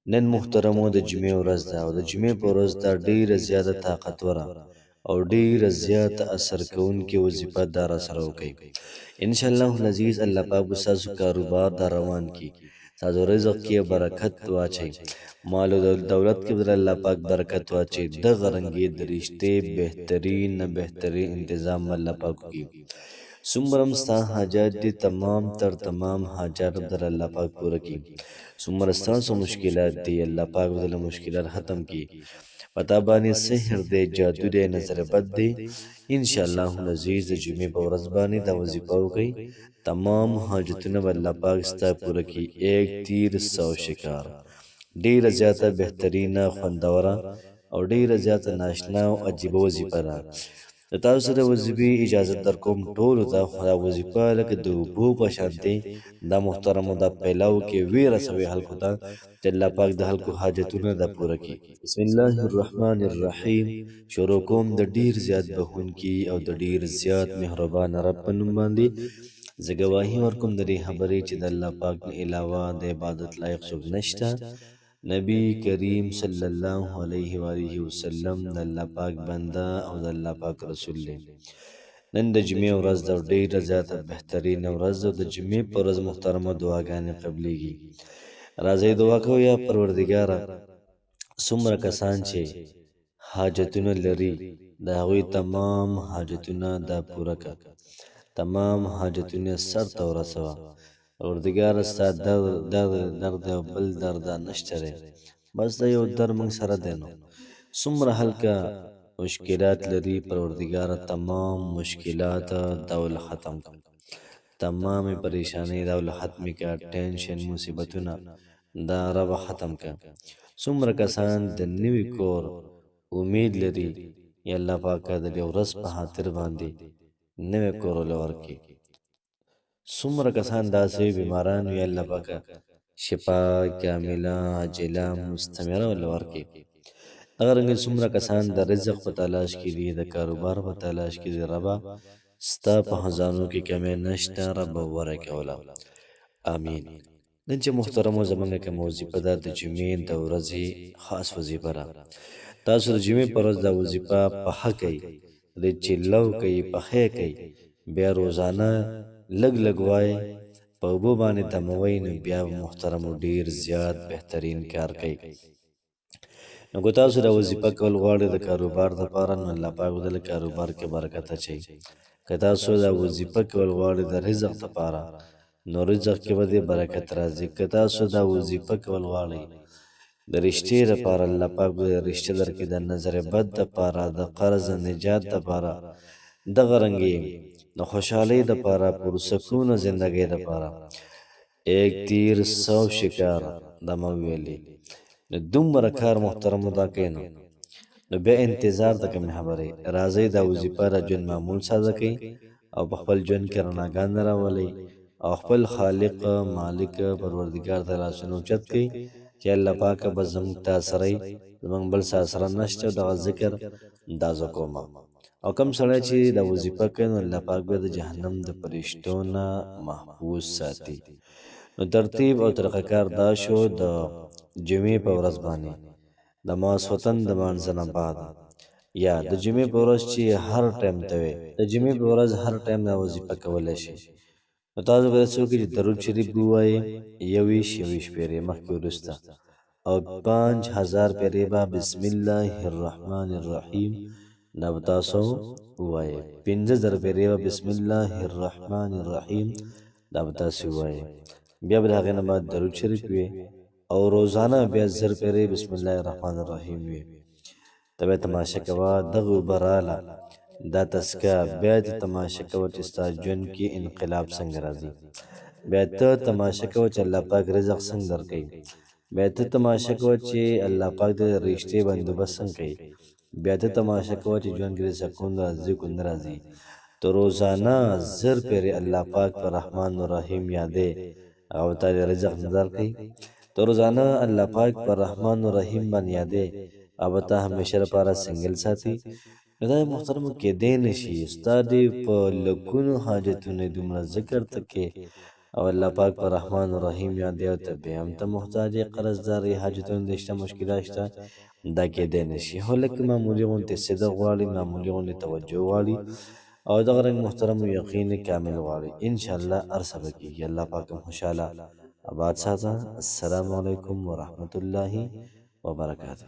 نن محترمو د جمعې ورځ ده او د جمعې په ورځ دا ډیره زیاته طاقتوره او ډیره زیاته اثر کوونکې وظیفه دا را سره وکړئ. انشاءالله العزیز الله پاک به ستاسو کاروبار دا روان کړي، ستاسو رزق کې برکت واچوي، مال او دولت کې به الله پاک برکت واچوي. دغه رنګې د رشتې بهترین نه بهترین انتظام الله پاک وکړي. څومره هم ستا حاجات دي تمام تر تمام حاجات به در الله پاک پوره کړي. څومره ستاسو مشکلات دي الله پاک به د مشکلات ختم کړي. په تا باندې سحر دی، جادو دی، نظر بد دی، انشاءالله العزیز د جمعې په ورځ باندې دا وظیفه وکړئ، تمام حاجتونه به الله پاک ستا پوره کړي. ایک تیر سو شکار، ډیره زیاته بهترینه، خوندوره او ډیره زیاته ناشنا او عجیبه وظیفه ده. د تاسو سره وظیفې اجازه در کوم ټولو ته، خو دا وظیفه لکه د اوبو په شانتې دا محترمو دا پیلاو کې ویره سوې خلکو ته چې الله پاک د خلکو حاجتونه دا پوره کړي. بسم الله الرحمن الرحیم. شروع کوم د ډیر زیات بخونکي او د ډیر زیات مهربان رب په نوم باندې. زه ګواهي ورکوم د دې خبرې چې د الله پاک نه علاوه د عبادت لایق څوک نشته. نبی کریم صلی الله علیه و آله وسلم د الله پاک بنده او د الله پاک رسول دی. نن د جمعې ورځ د ډیره زیاته بهترین ورځ ده. د جمعې په ورځ محترمه دعاګانې قبلیږي. راځئ دعا کوو. یا پروردګاره، څومره کسان چې حاجتونه لري د هغوی تمام حاجتونه دا پوره کړه، تمام حاجتونه سر ته ورسوه. پروردګاره ستا درد او بل درد نشته دی، بس دا یو در موږ سره دی. نو څومره هلکه مشکلات لري پروردګاره تمام مشکلات دول ختم کړه، تمام پریشانی دول ختم کړه، ټینشن مصیبتونه دا رب ختم کړه. څومره کسان د نوي کور امید لري، یا الله پاکه د دې ورځ په خاطر باندې نوی کور ورکړي. څومره کسان داسې بیماران وي الله پاکه شفا کامله عاجله مستمره ورکړي. دغه رنګه څومره کسان د رزق په تلاش کې دي، د کاروبار په تلاش کې دي، ربه ستا په خزانو کې کمی نشته، ربه ورکوله. آمین. نن چې محترمو زمونږ کوم وظیفه ده د جمعې د ورځې خاص وظیفه ده. تاسو د جمعې په ورځ دا وظیفه پخه کوئ، د چلو کوئ، پخې کوئ، بیا روزانه لږ لږ وایئ، په اوبو باندې دموئ، نو بیا محترمو ډیر زیات بهترین کار کوي. نو که تاسو دا وظیفه کول غواړئ د کاروبار دپاره، نو الله پاک به د کاروبار کې برکت اچوي. که تاسو دا وظیفه کول غواړئ د رزق دپاره، نو رزق کې به دې برکت راځي. که تاسو دا وظیفه کول غواړئ د رشتې دپاره، الله پاک به رشته درکړي، د نظر بد دپاره، د قرض نجات دپاره، دغه رنګې د خوشحالۍ دپاره، پرسکون زندګۍ دپاره. ایک تیر سو شکار دا ما ویلي. نو دومره کار محترمو دا کوي، نو بیا انتظار د کومې خبرې. راځئ دا وظیفه د ژوند معمول ساده کوئ او په خپل ژوند کې رڼاګانې راولئ او خپل خالق مالک پروردګار ته لاسونه اوچت کړئ چې الله پاکه به زموږ تا سره یې، زموږ بل سا سره نشته. دغه ذکر دا زه کومه. او کم سړی چې دا وظیفه کوي، نو الله پاک به د جهنم د فرشتو نه محفوظ ساتي. نو ترتیب او طریقه کار دا شو د جمعې په ورځ باندې د ماسخوتن د مانځه نه بعد، یا د جمعې په ورځ چې هر ټایم ته وي، د جمعې په ورځ هر ټایم دا وظیفه کولی شي. نو تاسو به څه وکړئ چې درود شریف ووایئ 21 پیرې مخکې وروسته، او 5000 پیرې به بسم الله الرحمن الرحیم دا به تاسو ووایئ. 5000 پیرې به بسم الله الرحمن الرحیم دا به تاسو ووایئ. بیا به د هغې نه بعد درود شریف وي، او روزانه بیا 1000 پیرې بسم الله الرحمن الرحیم وي. ته بیا تماشه کوه، دغه اوبه راله، دا تسکه، بیا ته تماشه کوه چې ستا ژوند کې انقلاب څنګه راځي. بیا ته تماشه کوه چې الله پاک رزق څنګه درکوي. بیا ته تماشه کوه چې الله پاک د رشتې بندوبست څنګه کوي. بیا ته تماشه کوه چې ژوند کې د سکون راځي که نه راځي. تو روزانه 1000 پیرې الله پاک په رحمان و رحیم یادې، او تا د رزق نه درکوي. تو روزانه الله پاک په رحمان و رحیم باندې یادې، او تا همیشه لپاره سنګل ساتي. نو دا محترمو کېدی نشي ستا دې په لکونو حاجتونه دومره ذکر ته کې او الله پاک په رحمان و رحیم یاد دی او ته به هم ته محتاج یې قرضدار یې حاجتونه دې شته مشکلات شته دا کېدی نه شي هو لکه معمولي غوندې صدق غواړي معمولي غوندې توجه غواړي او دغه رنګ محترم و یقین کامل غواړي انشاءالله هر څه به کېږي الله پاک هم خوشحاله آباد ساته السلام علیکم ورحمة الله وبرکاته